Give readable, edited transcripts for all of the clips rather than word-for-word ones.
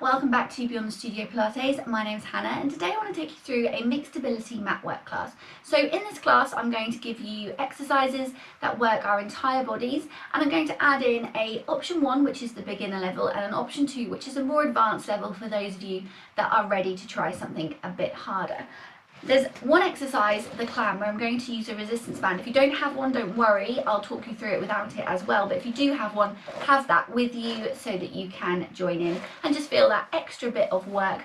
welcome back to Beyond the Studio Pilates. My name is Hannah and today I want to take you through a mixed ability mat work class. So in this class I'm going to give you exercises that work our entire bodies, and I'm going to add in a option 1, which is the beginner level, and an option 2, which is a more advanced level for those of you that are ready to try something a bit harder. There's one exercise, the clam, where I'm going to use a resistance band. If you don't have one, don't worry, I'll talk you through it without it as well. But if you do have one, have that with you so that you can join in and just feel that extra bit of work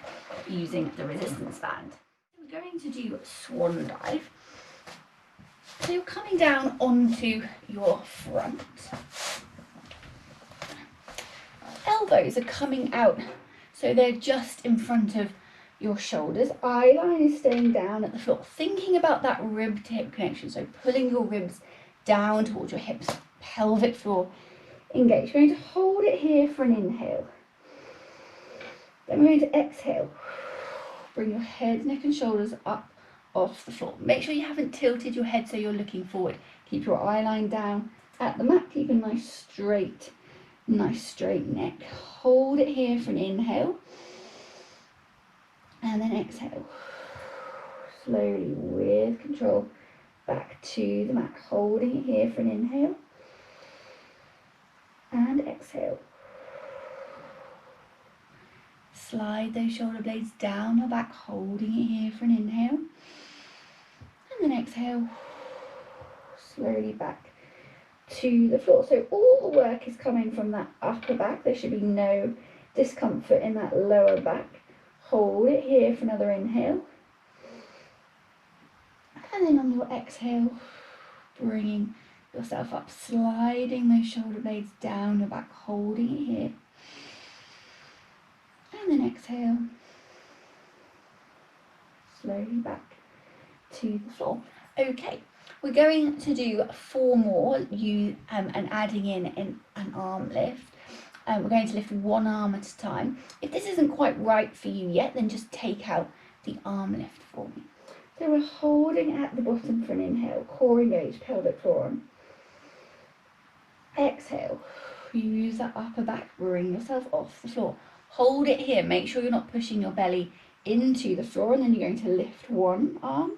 using the resistance band. We're going to do swan dive. So you're coming down onto your front. Elbows are coming out, so they're just in front of your shoulders. Eye line is staying down at the floor, thinking about that rib to hip connection, so pulling your ribs down towards your hips, pelvic floor engaged. We're going to hold it here for an inhale, then we're going to exhale. Bring your head, neck and shoulders up off the floor. Make sure you haven't tilted your head so you're looking forward. Keep your eye line down at the mat, keep a nice straight neck. Hold it here for an inhale, and then exhale, slowly with control, back to the mat, holding it here for an inhale, and exhale. Slide those shoulder blades down your back, holding it here for an inhale, and then exhale, slowly back to the floor. So all the work is coming from that upper back. There should be no discomfort in that lower back. Hold it here for another inhale, and then on your exhale, bringing yourself up, sliding those shoulder blades down your back, holding it here, and then exhale, slowly back to the floor. Okay, we're going to do 4 more, and adding in an arm lift. We're going to lift one arm at a time. If this isn't quite right for you yet, then just take out the arm lift for me. So we're holding at the bottom for an inhale, core engaged, pelvic floor on. Exhale, use that upper back, bring yourself off the floor. Hold it here, make sure you're not pushing your belly into the floor, and then you're going to lift one arm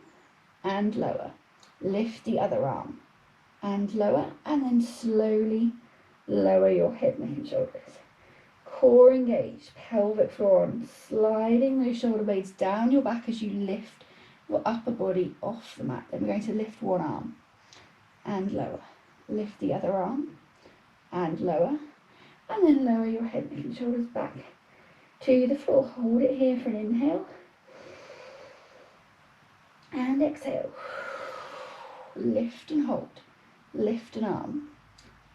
and lower. Lift the other arm and lower, and then slowly lower your head, neck and shoulders. Core engaged, pelvic floor on, sliding those shoulder blades down your back as you lift your upper body off the mat. Then we're going to lift one arm and lower. Lift the other arm and lower, and then lower your head, neck and shoulders back to the floor. Hold it here for an inhale, and exhale. Lift and hold. Lift an arm.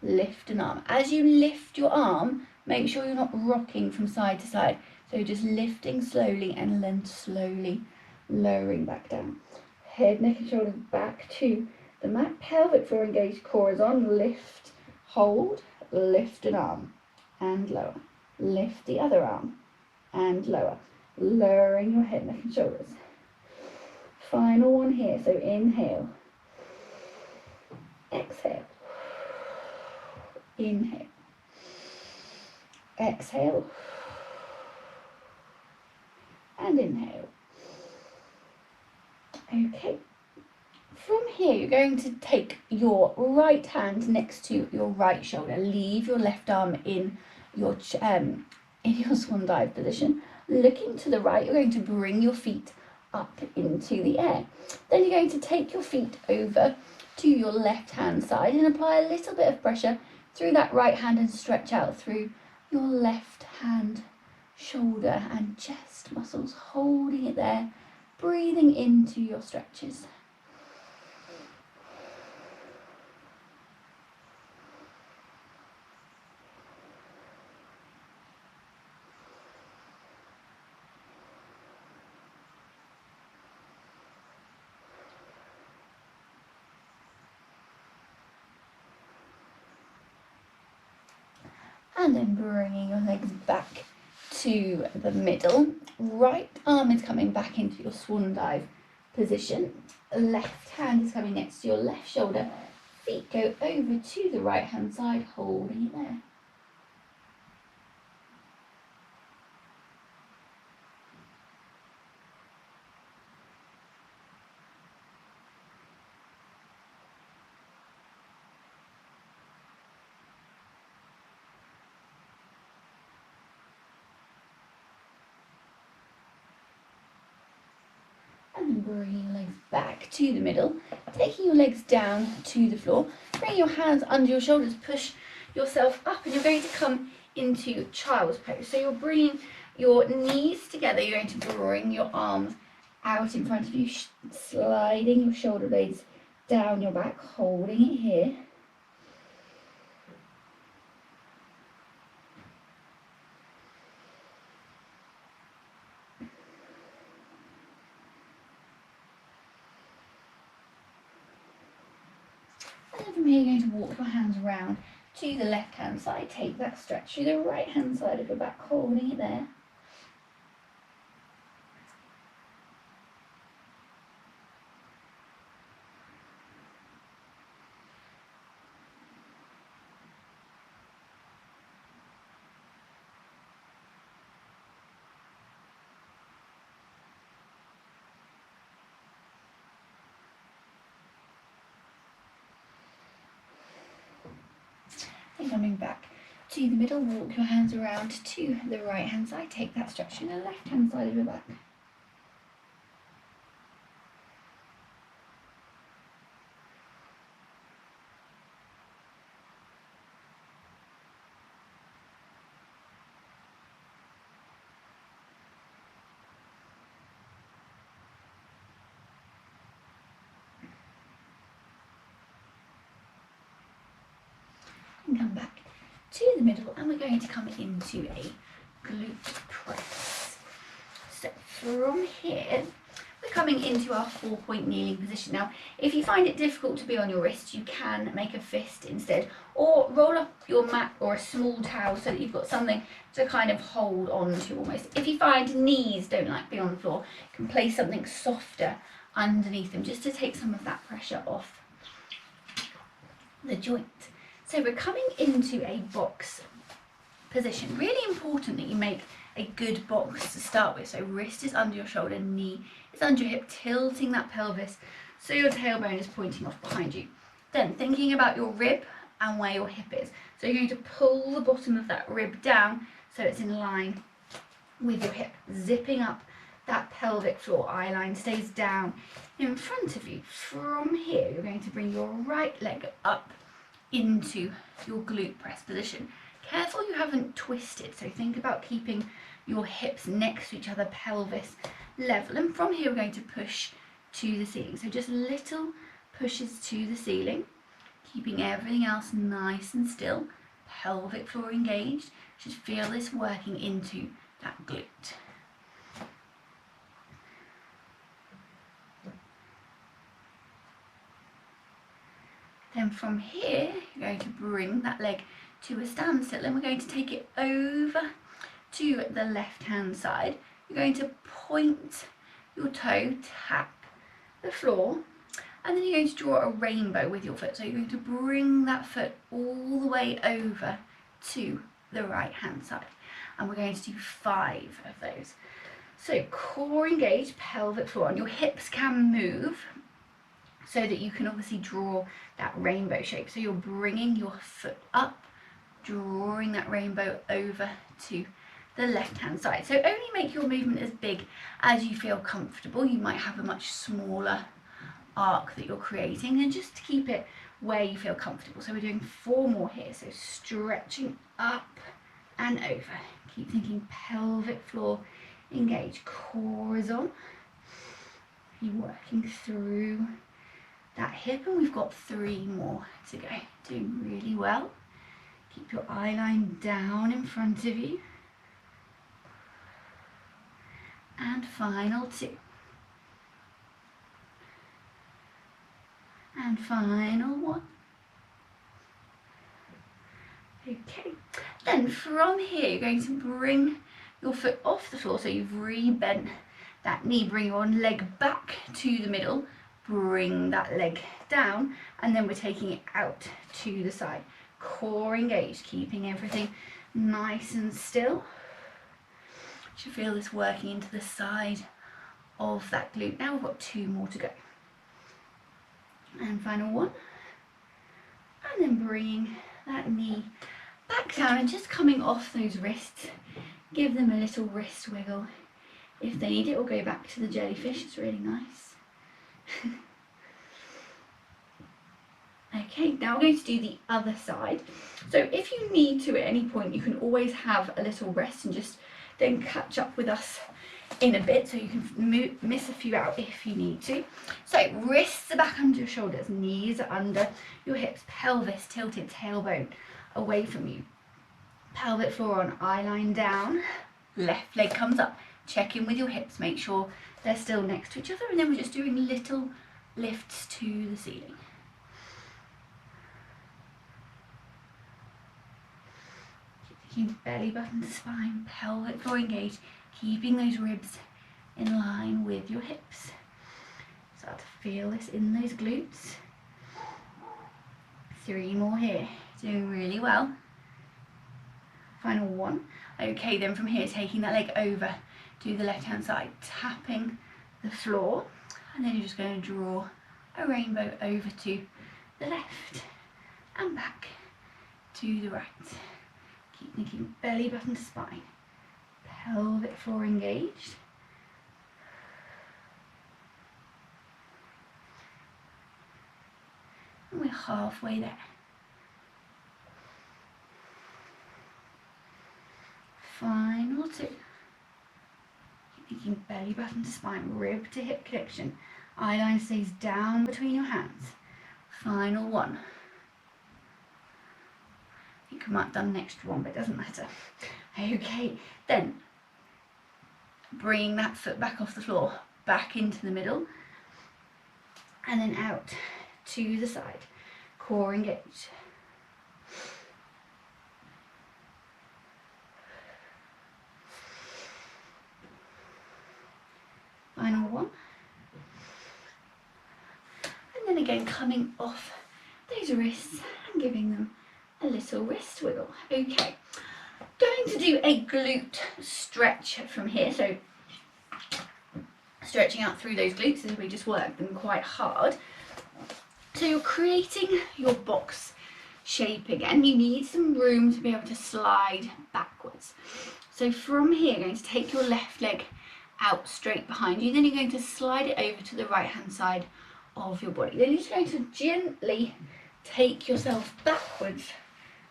Lift an arm. As you lift your arm, make sure you're not rocking from side to side. So just lifting slowly and then slowly lowering back down. Head, neck and shoulders back to the mat. Pelvic floor engaged, core is on. Lift, hold, lift an arm and lower. Lift the other arm and lower. Lowering your head, neck and shoulders. Final one here. So inhale. Exhale. Inhale, exhale, and inhale. Okay, from here you're going to take your right hand next to your right shoulder. Leave your left arm in your swan dive position. Looking to the right, you're going to bring your feet up into the air. Then you're going to take your feet over to your left hand side and apply a little bit of pressure through that right hand and stretch out through your left hand shoulder and chest muscles, holding it there, breathing into your stretches. And then bringing your legs back to the middle. Right arm is coming back into your swan dive position. Left hand is coming next to your left shoulder. Feet go over to the right hand side, holding it there. bringing your legs back to the middle, taking your legs down to the floor, bring your hands under your shoulders, push yourself up, and you're going to come into child's pose. So you're bringing your knees together, you're going to bring your arms out in front of you, sliding your shoulder blades down your back, holding it here. And then from here, you're going to walk your hands around to the left hand side. Take that stretch through the right hand side of your back, holding it there. And coming back to the middle, walk your hands around to the right hand side. Take that stretch to the left hand side of your back. And come back to the middle, and we're going to come into a glute press. So from here, we're coming into our 4-point kneeling position. Now, if you find it difficult to be on your wrist, you can make a fist instead, or roll up your mat or a small towel so that you've got something to kind of hold on to almost. If you find knees don't like being on the floor, you can place something softer underneath them just to take some of that pressure off the joint. So we're coming into a box position. Really important that you make a good box to start with. So wrist is under your shoulder, knee is under your hip, tilting that pelvis so your tailbone is pointing off behind you. Then thinking about your rib and where your hip is. So you're going to pull the bottom of that rib down so it's in line with your hip, zipping up that pelvic floor. Eye line stays down in front of you. From here, you're going to bring your right leg up into your glute press position. Careful you haven't twisted, so think about keeping your hips next to each other, pelvis level. And from here, we're going to push to the ceiling. So just little pushes to the ceiling, keeping everything else nice and still. Pelvic floor engaged. You should feel this working into that glute. Then from here, you're going to bring that leg to a standstill, and we're going to take it over to the left hand side. You're going to point your toe, tap the floor, and then you're going to draw a rainbow with your foot. So you're going to bring that foot all the way over to the right hand side, and we're going to do 5 of those. So core engaged, pelvic floor, and your hips can move so that you can obviously draw that rainbow shape. So you're bringing your foot up, drawing that rainbow over to the left hand side. So only make your movement as big as you feel comfortable. You might have a much smaller arc that you're creating, and just keep it where you feel comfortable. So we're doing 4 more here. So stretching up and over. Keep thinking pelvic floor engaged, core is on. You're working through that hip, and we've got 3 more to go. Doing really well. Keep your eye line down in front of you. And final 2. And final 1. Okay, then from here you're going to bring your foot off the floor, so you've re-bent that knee. Bring your leg back to the middle, bring that leg down, and then we're taking it out to the side. Core engaged, keeping everything nice and still. You should feel this working into the side of that glute. Now we've got 2 more to go. And final 1. And then bringing that knee back down and just coming off those wrists. Give them a little wrist wiggle if they need it, or go back to the jellyfish. It's really nice. Okay, now we're going to do the other side. So if you need to at any point, you can always have a little rest and just then catch up with us in a bit, so you can miss a few out if you need to. So wrists are back under your shoulders, knees are under your hips, pelvis tilted, tailbone away from you. Pelvic floor on, eye line down, left leg comes up. Check in with your hips, make sure they're still next to each other, and then we're just doing little lifts to the ceiling. Keeping belly button to spine, pelvic floor engaged, keeping those ribs in line with your hips. Start to feel this in those glutes. 3 more here, doing really well. Final 1. Okay, then from here, taking that leg over to the left hand side, tapping the floor, and then you're just going to draw a rainbow over to the left and back to the right. Keep thinking belly button to spine, pelvic floor engaged. And we're halfway there. Final 2. Keep thinking belly button to spine, rib to hip connection. Eye line stays down between your hands. Final 1. I think I might have done an extra one, but it doesn't matter. Okay, then bringing that foot back off the floor, back into the middle, and then out to the side. Core engaged. Final 1. And then again, coming off those wrists and giving them a little wrist wiggle. Okay, going to do a glute stretch from here. So stretching out through those glutes as we just work them quite hard. So you're creating your box shape again. You need some room to be able to slide backwards. So from here, you're going to take your left leg out straight behind you, then you're going to slide it over to the right hand side of your body. Then you're just going to gently take yourself backwards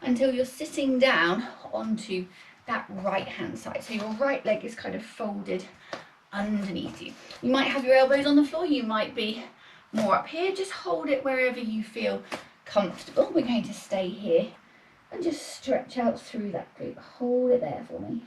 until you're sitting down onto that right hand side. So your right leg is kind of folded underneath you. You might have your elbows on the floor, you might be more up here. Just hold it wherever you feel comfortable. We're going to stay here and just stretch out through that glute. Hold it there for me.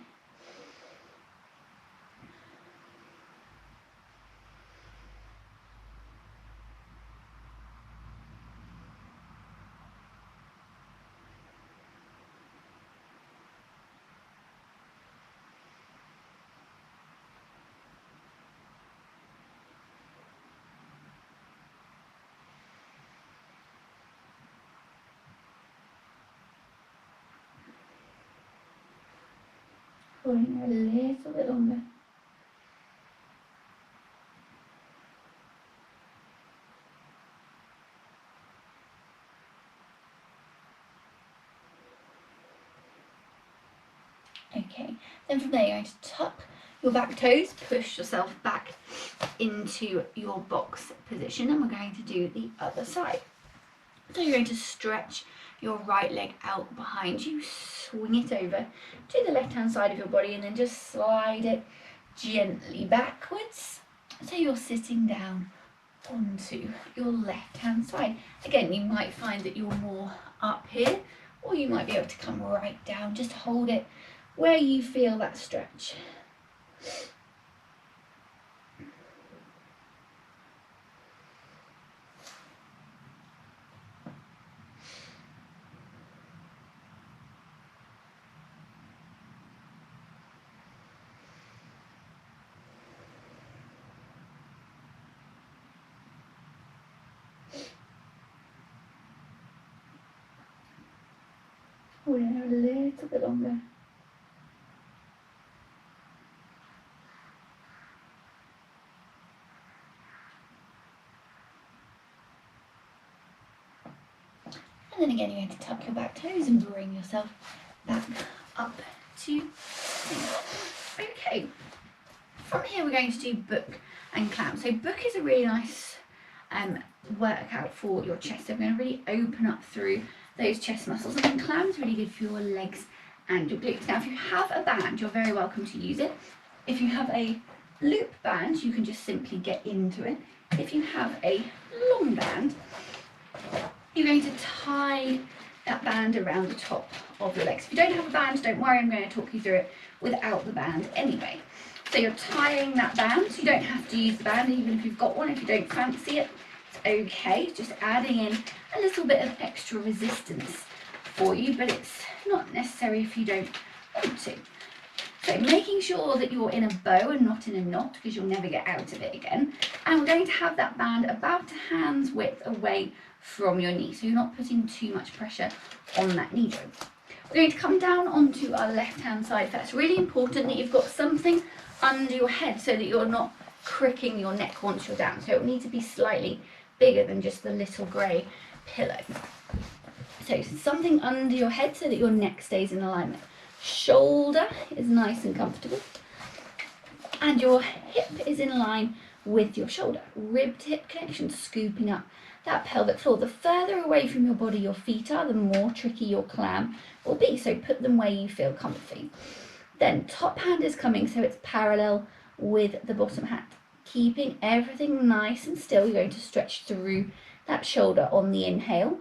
Holding a little bit longer. Okay, then from there you're going to tuck your back toes, push yourself back into your box position, and we're going to do the other side. So you're going to stretch your right leg out behind you, swing it over to the left hand side of your body, and then just slide it gently backwards so you're sitting down onto your left hand side. Again, you might find that you're more up here, or you might be able to come right down. Just hold it where you feel that stretch. Holding a little bit longer. And then again, you're going to tuck your back toes and bring yourself back up to center. Okay, from here we're going to do book and clam. So book is a really nice workout for your chest. So we're going to really open up through those chest muscles, and then clam is really good for your legs and your glutes. Now if you have a band, you're very welcome to use it. If you have a loop band, you can just simply get into it. If you have a long band, you're going to tie that band around the top of your legs. If you don't have a band, don't worry, I'm going to talk you through it without the band anyway. So you're tying that band, so you don't have to use the band even if you've got one. If you don't fancy it, it's okay, just adding in a little bit of extra resistance for you, but it's not necessary if you don't want to. So making sure that you're in a bow and not in a knot, because you'll never get out of it again. And we're going to have that band about a hand's width away from your knee, so you're not putting too much pressure on that knee joint. We're going to come down onto our left hand side first. Really important that you've got something under your head so that you're not cricking your neck once you're down. So it will need to be slightly bigger than just the little grey pillow. So something under your head so that your neck stays in alignment. Shoulder is nice and comfortable, and your hip is in line with your shoulder. Rib to hip connection, scooping up that pelvic floor. The further away from your body your feet are, the more tricky your clam will be, so put them where you feel comfy. Then top hand is coming, so it's parallel with the bottom hand. Keeping everything nice and still, you're going to stretch through that shoulder on the inhale.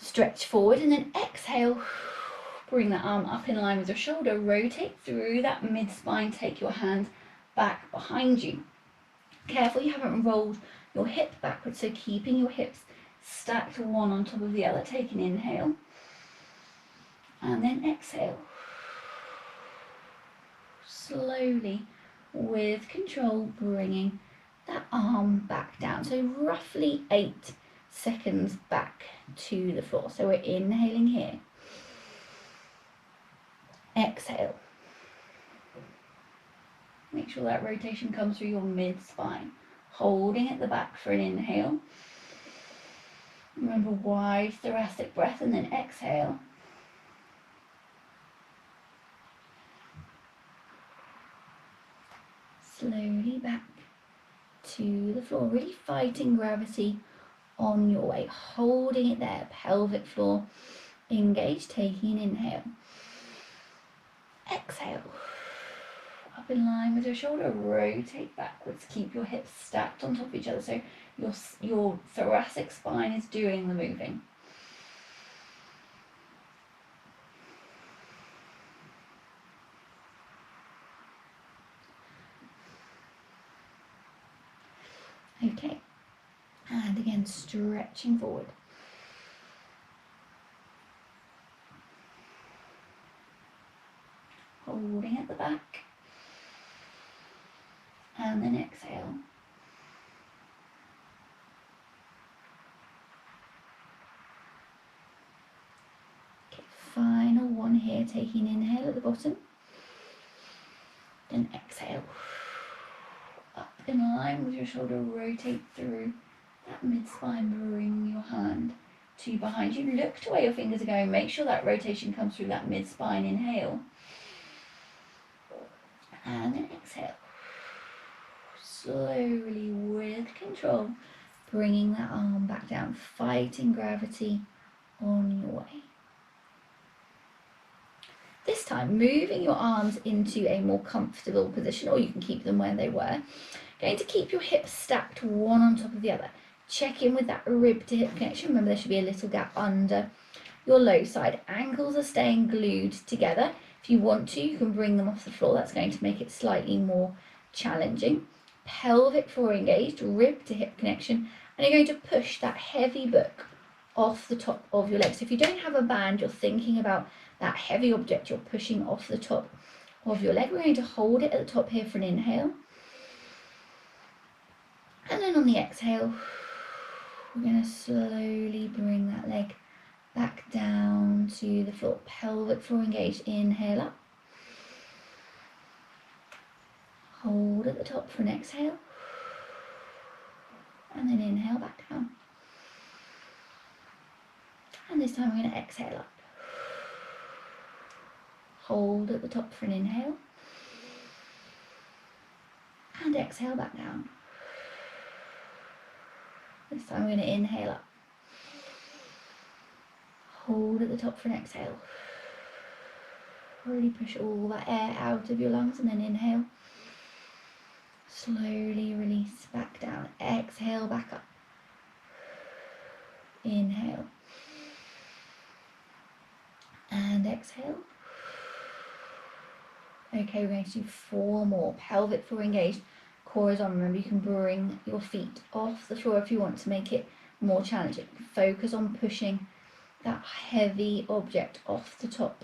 Stretch forward, and then exhale. Bring that arm up in line with your shoulder. Rotate through that mid-spine. Take your hand back behind you. Careful you haven't rolled your hip backwards, so keeping your hips stacked one on top of the other. Take an inhale, and then exhale. Slowly, with control, bringing that arm back down. So roughly 8 seconds back to the floor. So we're inhaling here. Exhale. Make sure that rotation comes through your mid-spine. Holding at the back for an inhale. Remember, wide thoracic breath, and then exhale. Slowly back to the floor, really fighting gravity on your way, holding it there, pelvic floor engaged, taking an inhale. Exhale, up in line with your shoulder, rotate backwards, keep your hips stacked on top of each other, so your thoracic spine is doing the moving. Okay, and again, stretching forward. Holding at the back, and then exhale. Okay, final one here, taking inhale at the bottom, then exhale. Up in line with your shoulder, rotate through that mid-spine, bring your hand to behind you. Look to where your fingers are going, make sure that rotation comes through that mid-spine. Inhale, and then exhale. Slowly, with control, bringing that arm back down, fighting gravity on your way. This time, moving your arms into a more comfortable position, or you can keep them where they were. Going to keep your hips stacked one on top of the other. Check in with that rib to hip connection. Remember, there should be a little gap under your low side. Ankles are staying glued together. If you want to, you can bring them off the floor. That's going to make it slightly more challenging. Pelvic floor engaged, rib to hip connection, and you're going to push that heavy book off the top of your leg. So if you don't have a band, you're thinking about that heavy object you're pushing off the top of your leg. We're going to hold it at the top here for an inhale. And then on the exhale, we're going to slowly bring that leg back down to the floor. Pelvic floor engaged. Inhale up. Hold at the top for an exhale. And then inhale back down. And this time we're going to exhale up. Hold at the top for an inhale. And exhale back down. This time we're going to inhale up. Hold at the top for an exhale. Really push all that air out of your lungs and then inhale. Slowly release back down. Exhale back up. Inhale. And exhale. Okay, we're going to do 4 more. Pelvic floor engaged. Core is on. Remember, you can bring your feet off the floor if you want to make it more challenging. Focus on pushing that heavy object off the top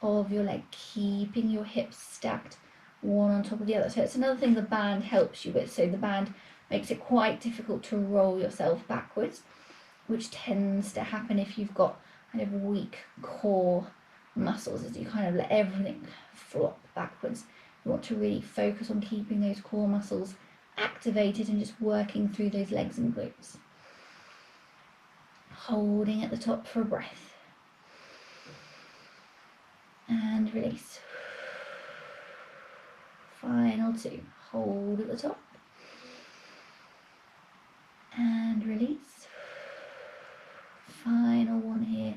of your leg, keeping your hips stacked one on top of the other. So it's another thing the band helps you with. So the band makes it quite difficult to roll yourself backwards, which tends to happen if you've got kind of weak core muscles, as you kind of let everything flop backwards. You want to really focus on keeping those core muscles activated and just working through those legs and glutes. Holding at the top for a breath. And release. Final 2. Hold at the top. And release. Final 1 here.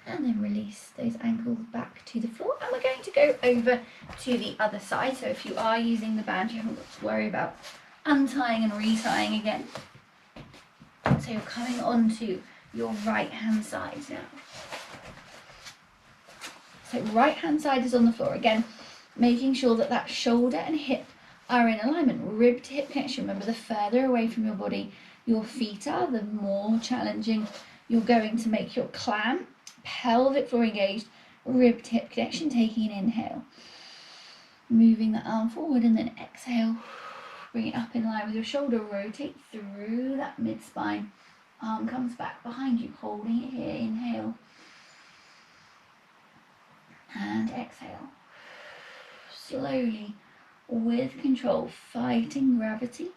And then release those ankles back to the floor. And we're going to go over to the other side. So if you are using the band, you haven't got to worry about untying and retying again. So you're coming onto your right hand side now. So right hand side is on the floor. Again, making sure that that shoulder and hip are in alignment. Rib to hip connection. Remember, the further away from your body your feet are, the more challenging you're going to make your climb. Pelvic floor engaged, rib to hip connection, taking an inhale. Moving the arm forward and then exhale. Bring it up in line with your shoulder. Rotate through that mid-spine. Arm comes back behind you, holding it here. Inhale. And exhale. Slowly, with control, fighting gravity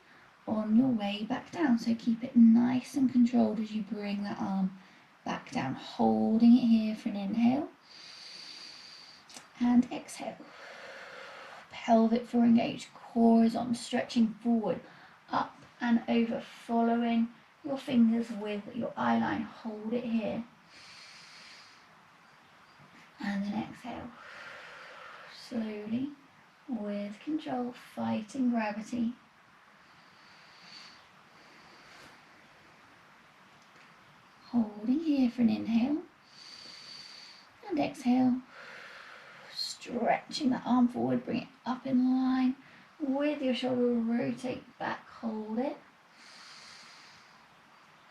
on your way back down. So keep it nice and controlled as you bring that arm back down, holding it here for an inhale and exhale. Pelvic floor engaged, core is on, stretching forward, up and over, following your fingers with your eye line. Hold it here and then exhale. Slowly, with control, fighting gravity. Holding here for an inhale and exhale. Stretching the arm forward, bring it up in line with your shoulder, rotate back, hold it.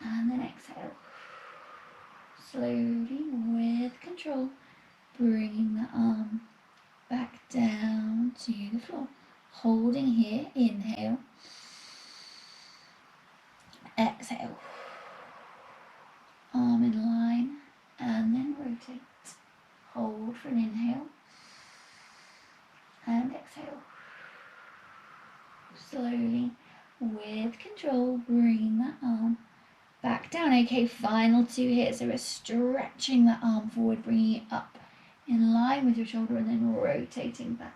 And then exhale. Slowly, with control, bringing the arm back down to the floor. Holding here, inhale. Exhale. Arm in line and then rotate. Hold for an inhale and exhale. Slowly, with control, bringing that arm back down. Okay, final 2 here. So we're stretching that arm forward, bringing it up in line with your shoulder and then rotating back.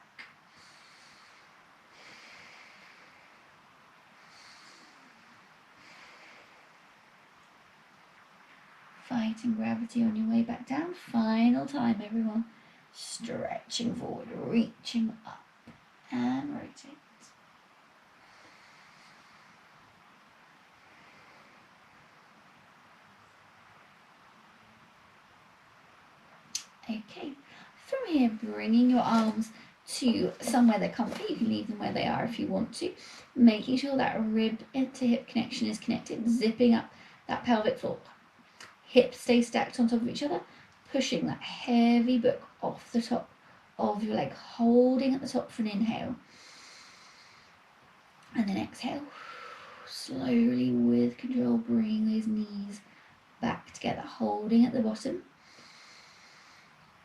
Fighting gravity on your way back down. Final time, everyone. Stretching forward, reaching up and rotate. Okay, from here, bringing your arms to somewhere they're comfy. You can leave them where they are if you want to. Making sure that rib to hip connection is connected, zipping up that pelvic floor. Hips stay stacked on top of each other, pushing that heavy book off the top of your leg, holding at the top for an inhale. And then exhale. Slowly, with control, bring those knees back together, holding at the bottom.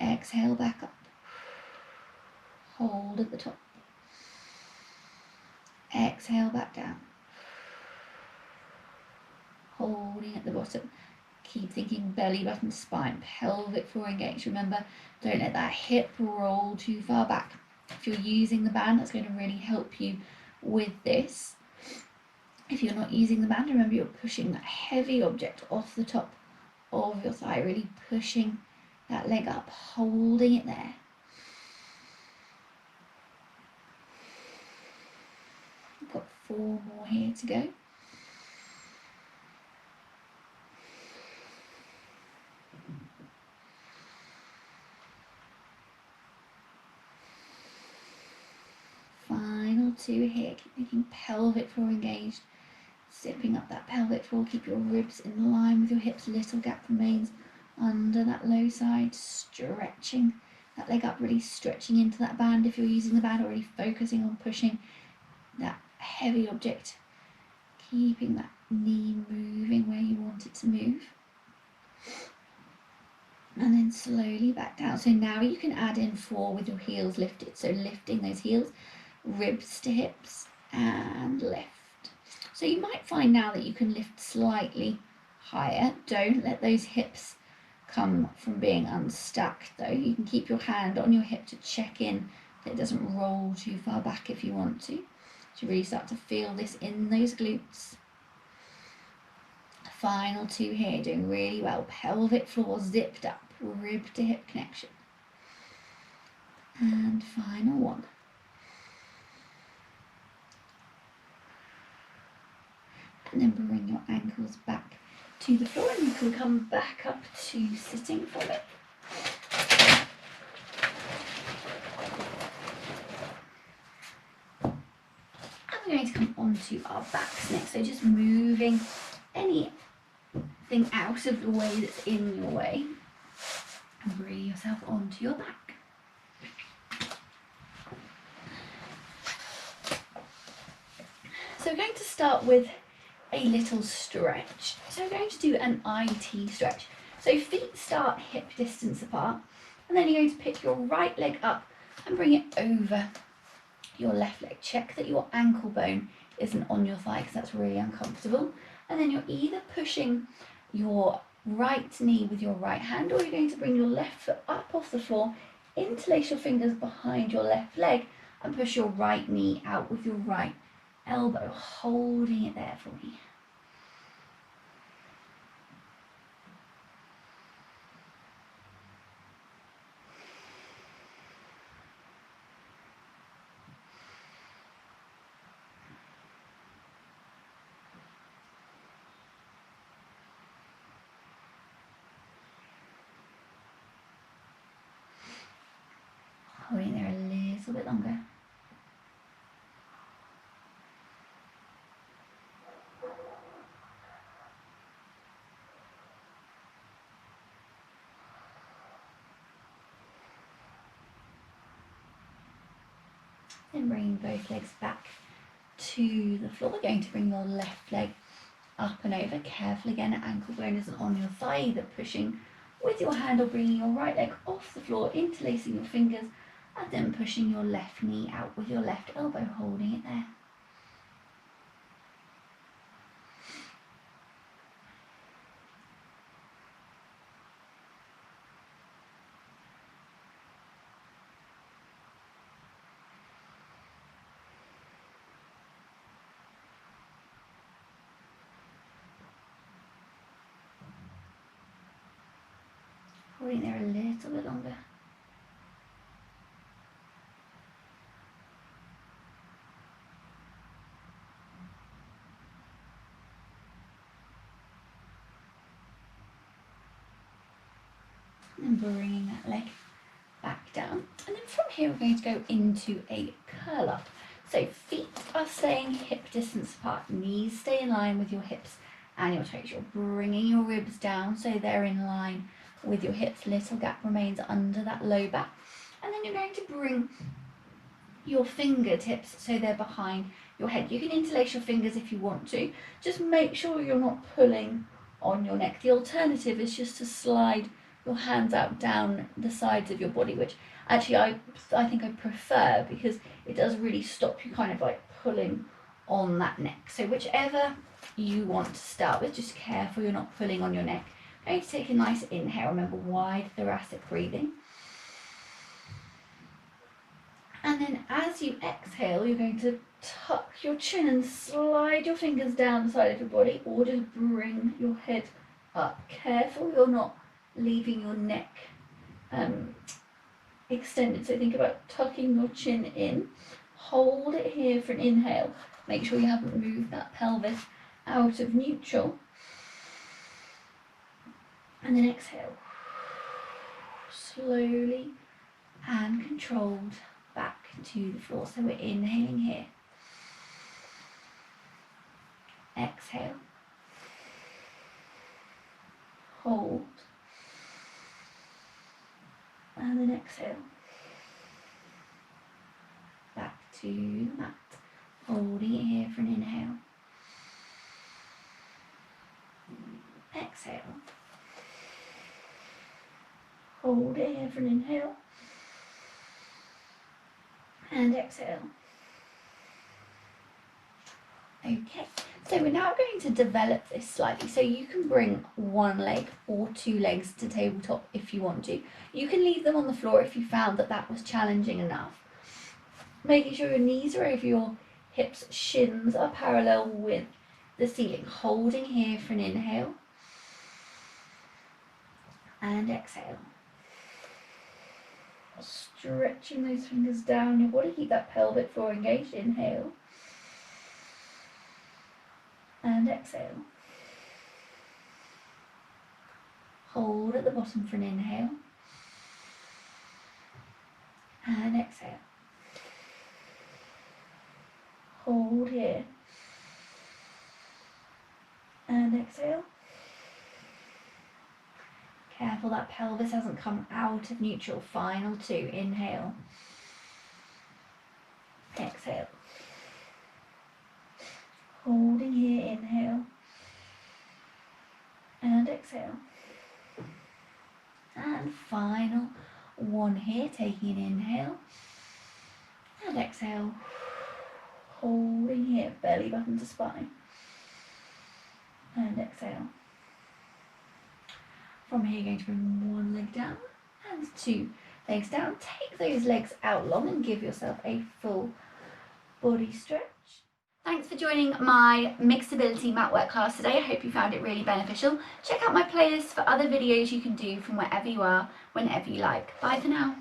Exhale back up. Hold at the top. Exhale back down. Holding at the bottom. Keep thinking belly button, spine, pelvic floor engaged. Remember, don't let that hip roll too far back. If you're using the band, that's going to really help you with this. If you're not using the band, remember you're pushing that heavy object off the top of your thigh, really pushing that leg up, holding it there. We've got 4 more here to go. Final 2 here. Keep making pelvic floor engaged. Zipping up that pelvic floor. Keep your ribs in line with your hips. Little gap remains under that low side. Stretching that leg up, really stretching into that band. If you're using the band, already focusing on pushing that heavy object. Keeping that knee moving where you want it to move. And then slowly back down. So now you can add in 4 with your heels lifted. So lifting those heels, ribs to hips, and lift. So you might find now that you can lift slightly higher. Don't let those hips come from being unstuck though. You can keep your hand on your hip to check in that it doesn't roll too far back if you want to. So really start to feel this in those glutes. Final 2 here, doing really well. Pelvic floor zipped up, rib to hip connection. And final 1. And then bring your ankles back to the floor and you can come back up to sitting for it. And we're going to come onto our backs next. So just moving anything out of the way that's in your way and bring yourself onto your back. So we're going to start with a little stretch. So we're going to do an IT stretch. So feet start hip distance apart, and then you're going to pick your right leg up and bring it over your left leg. Check that your ankle bone isn't on your thigh because that's really uncomfortable. And then you're either pushing your right knee with your right hand, or you're going to bring your left foot up off the floor, interlace your fingers behind your left leg and push your right knee out with your right elbow, holding it there for me. Holding there a little bit longer. Then bringing both legs back to the floor. We're going to bring your left leg up and over. Careful again, ankle bone isn't on your thigh, either pushing with your hand or bringing your right leg off the floor, interlacing your fingers, and then pushing your left knee out with your left elbow, holding it there. Holding there a little bit longer. And then bringing that leg back down. And then from here we're going to go into a curl up. So feet are staying hip distance apart, knees stay in line with your hips and your toes. You're bringing your ribs down so they're in line with your hips. Little gap remains under that low back. And then you're going to bring your fingertips so they're behind your head. You can interlace your fingers if you want to. Just make sure you're not pulling on your neck. The alternative is just to slide your hands out down the sides of your body, which actually I think I prefer because it does really stop you kind of like pulling on that neck. So whichever you want to start with, just careful you're not pulling on your neck. I'm going to take a nice inhale, remember wide thoracic breathing. And as you exhale, you're going to tuck your chin and slide your fingers down the side of your body, or just bring your head up. Careful you're not leaving your neck extended. So think about tucking your chin in. Hold it here for an inhale. Make sure you haven't moved that pelvis out of neutral. And then exhale. Slowly and controlled back to the floor. So we're inhaling here. Exhale. Hold. And then exhale. Back to the mat. Holding it here for an inhale. Exhale. Hold it here for an inhale. And exhale. Okay, so we're now going to develop this slightly. So you can bring one leg or two legs to tabletop if you want to. You can leave them on the floor if you found that that was challenging enough. Making sure your knees are over your hips, shins are parallel with the ceiling. Holding here for an inhale. And exhale. Stretching those fingers down your body, keep that pelvic floor engaged. Inhale. And exhale. Hold at the bottom for an inhale. And exhale. Hold here. And exhale. Careful that pelvis hasn't come out of neutral. Final two. Inhale. Exhale. Holding here. Inhale. And exhale. And final one here. Taking an inhale. And exhale. Holding here. Belly button to spine. And exhale. From here, you're going to bring one leg down and two legs down. Take those legs out long and give yourself a full body stretch. Thanks for joining my mixability mat work class today. I hope you found it really beneficial. Check out my playlist for other videos you can do from wherever you are, whenever you like. Bye for now.